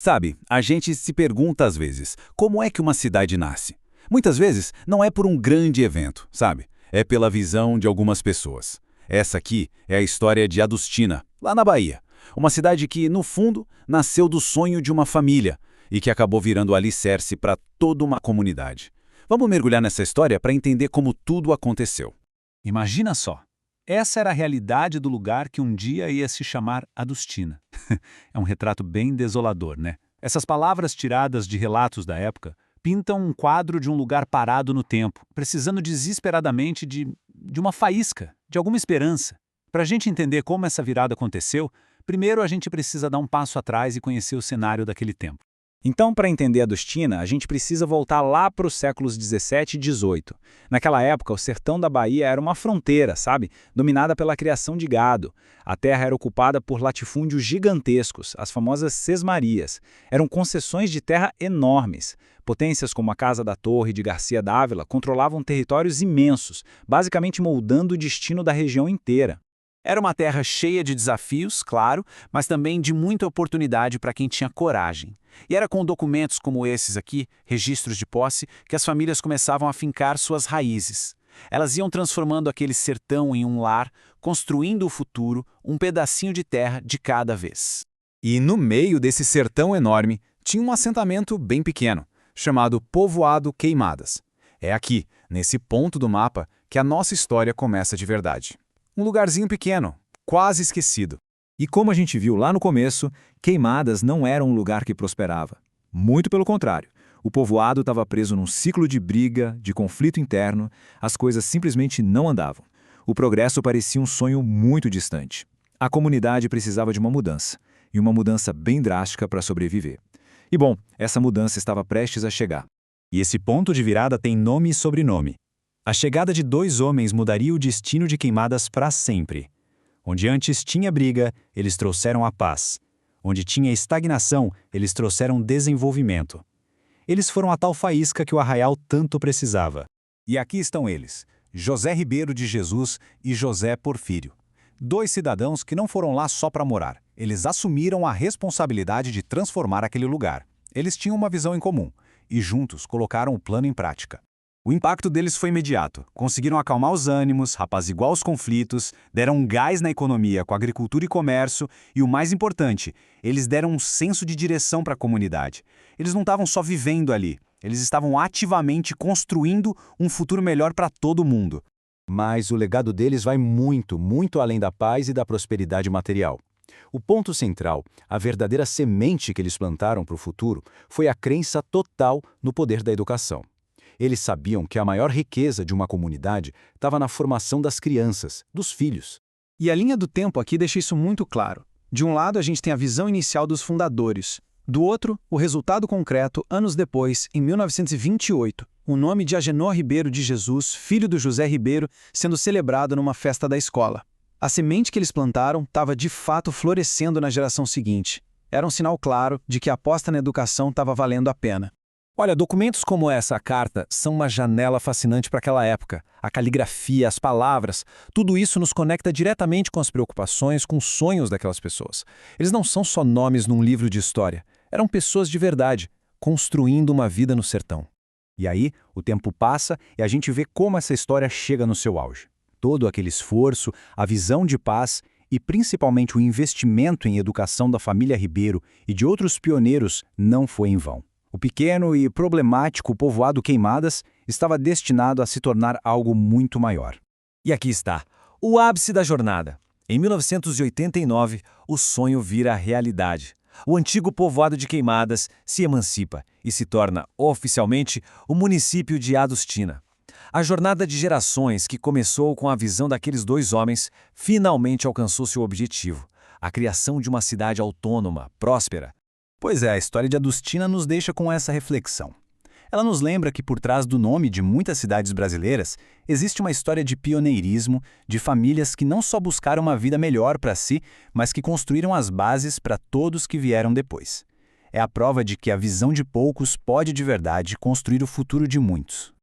Sabe, a gente se pergunta às vezes, como é que uma cidade nasce? Muitas vezes não é por um grande evento, sabe? É pela visão de algumas pessoas. Essa aqui é a história de Adustina, lá na Bahia. Uma cidade que, no fundo, nasceu do sonho de uma família e que acabou virando alicerce para toda uma comunidade. Vamos mergulhar nessa história para entender como tudo aconteceu. Imagina só. Essa era a realidade do lugar que um dia ia se chamar Adustina. É um retrato bem desolador, né? Essas palavras tiradas de relatos da época pintam um quadro de um lugar parado no tempo, precisando desesperadamente de uma faísca, de alguma esperança. Para a gente entender como essa virada aconteceu, primeiro a gente precisa dar um passo atrás e conhecer o cenário daquele tempo. Então, para entender Adustina, a gente precisa voltar lá para os séculos 17 e 18. Naquela época, o sertão da Bahia era uma fronteira, sabe? Dominada pela criação de gado. A terra era ocupada por latifúndios gigantescos, as famosas sesmarias. Eram concessões de terra enormes. Potências como a Casa da Torre de Garcia Dávila controlavam territórios imensos, basicamente moldando o destino da região inteira. Era uma terra cheia de desafios, claro, mas também de muita oportunidade para quem tinha coragem. E era com documentos como esses aqui, registros de posse, que as famílias começavam a fincar suas raízes. Elas iam transformando aquele sertão em um lar, construindo o futuro, um pedacinho de terra de cada vez. E no meio desse sertão enorme, tinha um assentamento bem pequeno, chamado Povoado Queimadas. É aqui, nesse ponto do mapa, que a nossa história começa de verdade. Um lugarzinho pequeno, quase esquecido. E como a gente viu lá no começo, Queimadas não era um lugar que prosperava. Muito pelo contrário. O povoado estava preso num ciclo de briga, de conflito interno, as coisas simplesmente não andavam. O progresso parecia um sonho muito distante. A comunidade precisava de uma mudança, e uma mudança bem drástica para sobreviver. E bom, essa mudança estava prestes a chegar. E esse ponto de virada tem nome e sobrenome. A chegada de dois homens mudaria o destino de Queimadas para sempre. Onde antes tinha briga, eles trouxeram a paz. Onde tinha estagnação, eles trouxeram desenvolvimento. Eles foram a tal faísca que o arraial tanto precisava. E aqui estão eles, José Ribeiro de Jesus e José Porfírio. Dois cidadãos que não foram lá só para morar. Eles assumiram a responsabilidade de transformar aquele lugar. Eles tinham uma visão em comum e juntos colocaram o plano em prática. O impacto deles foi imediato. Conseguiram acalmar os ânimos, rapaziguar os conflitos, deram um gás na economia com agricultura e comércio e, o mais importante, eles deram um senso de direção para a comunidade. Eles não estavam só vivendo ali, eles estavam ativamente construindo um futuro melhor para todo mundo. Mas o legado deles vai muito, muito além da paz e da prosperidade material. O ponto central, a verdadeira semente que eles plantaram para o futuro, foi a crença total no poder da educação. Eles sabiam que a maior riqueza de uma comunidade estava na formação das crianças, dos filhos. E a linha do tempo aqui deixa isso muito claro. De um lado, a gente tem a visão inicial dos fundadores. Do outro, o resultado concreto, anos depois, em 1928, o nome de Agenor Ribeiro de Jesus, filho do José Ribeiro, sendo celebrado numa festa da escola. A semente que eles plantaram estava de fato florescendo na geração seguinte. Era um sinal claro de que a aposta na educação estava valendo a pena. Olha, documentos como essa carta são uma janela fascinante para aquela época. A caligrafia, as palavras, tudo isso nos conecta diretamente com as preocupações, com os sonhos daquelas pessoas. Eles não são só nomes num livro de história. Eram pessoas de verdade, construindo uma vida no sertão. E aí, o tempo passa e a gente vê como essa história chega no seu auge. Todo aquele esforço, a visão de paz e principalmente o investimento em educação da família Ribeiro e de outros pioneiros não foi em vão. O pequeno e problemático povoado Queimadas estava destinado a se tornar algo muito maior. E aqui está, o ápice da jornada. Em 1989, o sonho vira realidade. O antigo povoado de Queimadas se emancipa e se torna, oficialmente, o município de Adustina. A jornada de gerações que começou com a visão daqueles dois homens finalmente alcançou seu objetivo, a criação de uma cidade autônoma, próspera. Pois é, a história de Adustina nos deixa com essa reflexão. Ela nos lembra que por trás do nome de muitas cidades brasileiras existe uma história de pioneirismo, de famílias que não só buscaram uma vida melhor para si, mas que construíram as bases para todos que vieram depois. É a prova de que a visão de poucos pode de verdade construir o futuro de muitos.